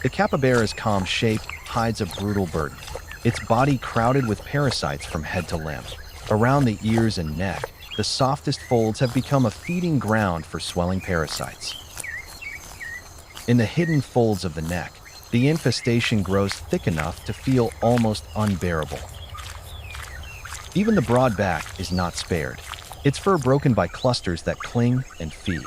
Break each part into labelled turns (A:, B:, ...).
A: The capybara's calm shape hides a brutal burden, its body crowded with parasites from head to limb. Around the ears and neck, the softest folds have become a feeding ground for swelling parasites. In the hidden folds of the neck, the infestation grows thick enough to feel almost unbearable. Even the broad back is not spared, its fur broken by clusters that cling and feed.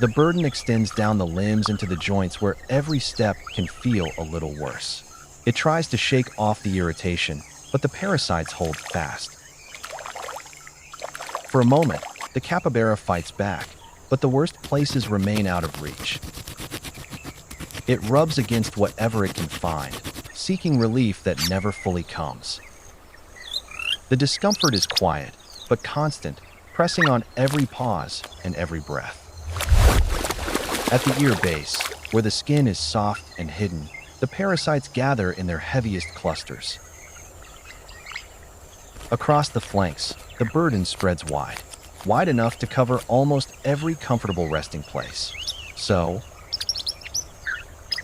A: The burden extends down the limbs into the joints where every step can feel a little worse. It tries to shake off the irritation, but the parasites hold fast. For a moment, the capybara fights back, but the worst places remain out of reach. It rubs against whatever it can find, seeking relief that never fully comes. The discomfort is quiet, but constant, pressing on every pause and every breath. At the ear base, where the skin is soft and hidden, the parasites gather in their heaviest clusters. Across the flanks, the burden spreads wide enough to cover almost every comfortable resting place. So,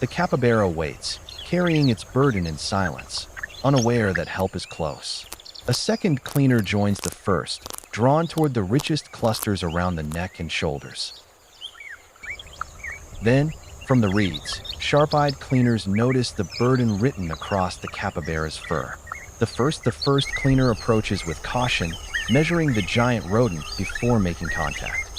A: the capybara waits, carrying its burden in silence, unaware that help is close. A second cleaner joins the first, drawn toward the richest clusters around the neck and shoulders. Then, from the reeds, sharp-eyed cleaners notice the burden written across the capybara's fur. The first cleaner approaches with caution, measuring the giant rodent before making contact.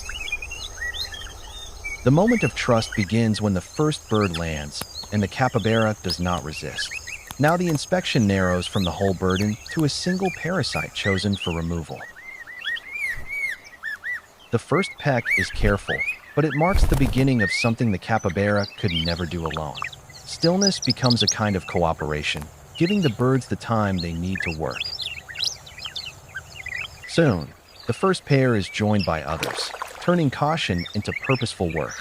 A: The moment of trust begins when the first bird lands, and the capybara does not resist. Now the inspection narrows from the whole burden to a single parasite chosen for removal. The first peck is careful, but it marks the beginning of something the capybara could never do alone. Stillness becomes a kind of cooperation, giving the birds the time they need to work. Soon, the first pair is joined by others, turning caution into purposeful work.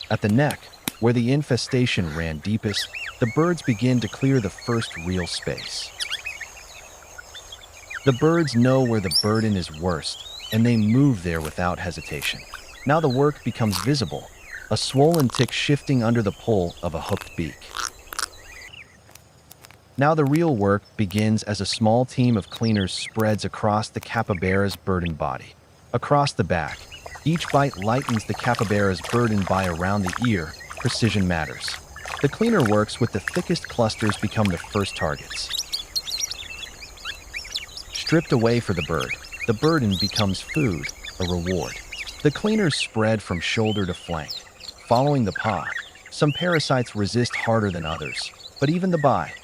A: At the neck, where the infestation ran deepest, the birds begin to clear the first real space. The birds know where the burden is worst, and they move there without hesitation. Now the work becomes visible, a swollen tick shifting under the pull of a hooked beak. Now the real work begins as a small team of cleaners spreads across the capybara's burdened body. Across the back, each bite lightens the capybara's burden by around the ear. Precision matters. The cleaner works with the thickest clusters become the first targets. Stripped away for the bird, the burden becomes food, a reward. The cleaners spread from shoulder to flank. Following the paw, some parasites resist harder than others, but even the bite.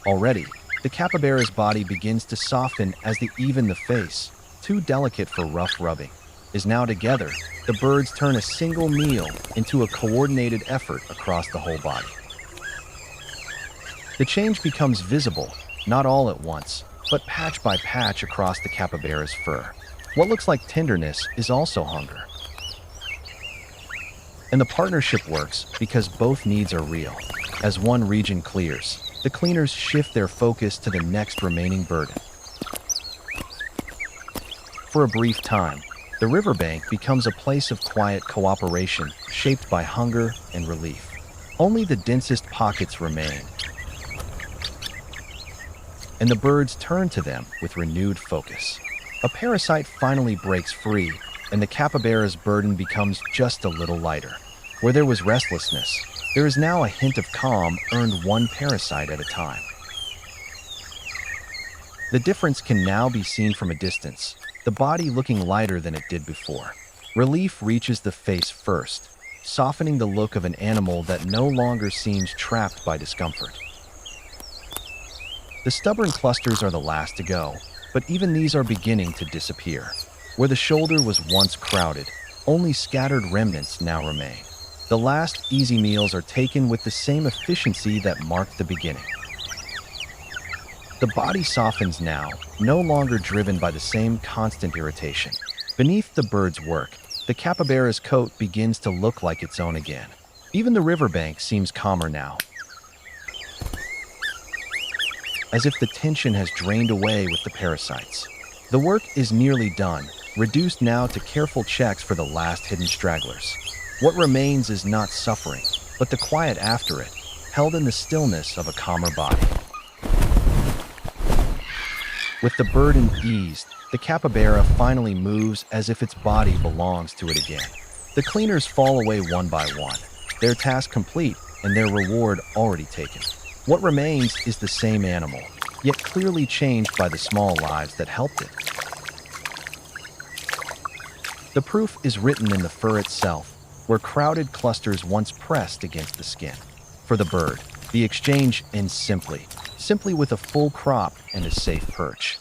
A: Already, the capybara's body begins to soften as even the face, too delicate for rough rubbing, is now together. The birds turn a single meal into a coordinated effort across the whole body. The change becomes visible, not all at once, but patch by patch across the capybara's fur. What looks like tenderness is also hunger. And the partnership works because both needs are real. As one region clears, the cleaners shift their focus to the next remaining burden. For a brief time, the riverbank becomes a place of quiet cooperation, shaped by hunger and relief. Only the densest pockets remain, and the birds turn to them with renewed focus. A parasite finally breaks free, and the capybara's burden becomes just a little lighter. Where there was restlessness, there is now a hint of calm earned one parasite at a time. The difference can now be seen from a distance, the body looking lighter than it did before. Relief reaches the face first, softening the look of an animal that no longer seems trapped by discomfort. The stubborn clusters are the last to go, but even these are beginning to disappear. Where the shoulder was once crowded, only scattered remnants now remain. The last easy meals are taken with the same efficiency that marked the beginning. The body softens now, no longer driven by the same constant irritation. Beneath the bird's work, the capybara's coat begins to look like its own again. Even the riverbank seems calmer now, as if the tension has drained away with the parasites. The work is nearly done, reduced now to careful checks for the last hidden stragglers. What remains is not suffering, but the quiet after it, held in the stillness of a calmer body. With the burden eased, the capybara finally moves as if its body belongs to it again. The cleaners fall away one by one, their task complete and their reward already taken. What remains is the same animal, yet clearly changed by the small lives that helped it. The proof is written in the fur itself, where crowded clusters once pressed against the skin. For the bird, the exchange ends simply with a full crop and a safe perch.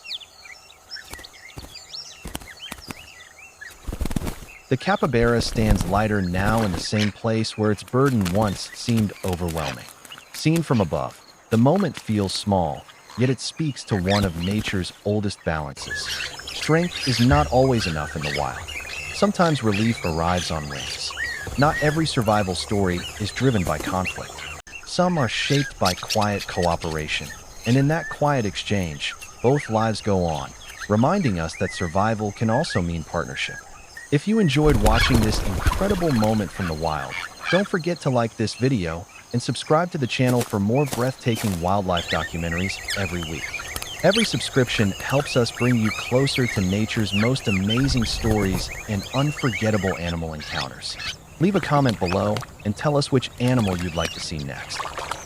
A: The capybara stands lighter now in the same place where its burden once seemed overwhelming. Seen from above, the moment feels small, yet it speaks to one of nature's oldest balances. Strength is not always enough in the wild. Sometimes relief arrives on wings. Not every survival story is driven by conflict. Some are shaped by quiet cooperation, and in that quiet exchange, both lives go on, reminding us that survival can also mean partnership. If you enjoyed watching this incredible moment from the wild, don't forget to like this video and subscribe to the channel for more breathtaking wildlife documentaries every week. Every subscription helps us bring you closer to nature's most amazing stories and unforgettable animal encounters. Leave a comment below and tell us which animal you'd like to see next.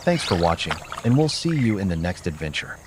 A: Thanks for watching, and we'll see you in the next adventure.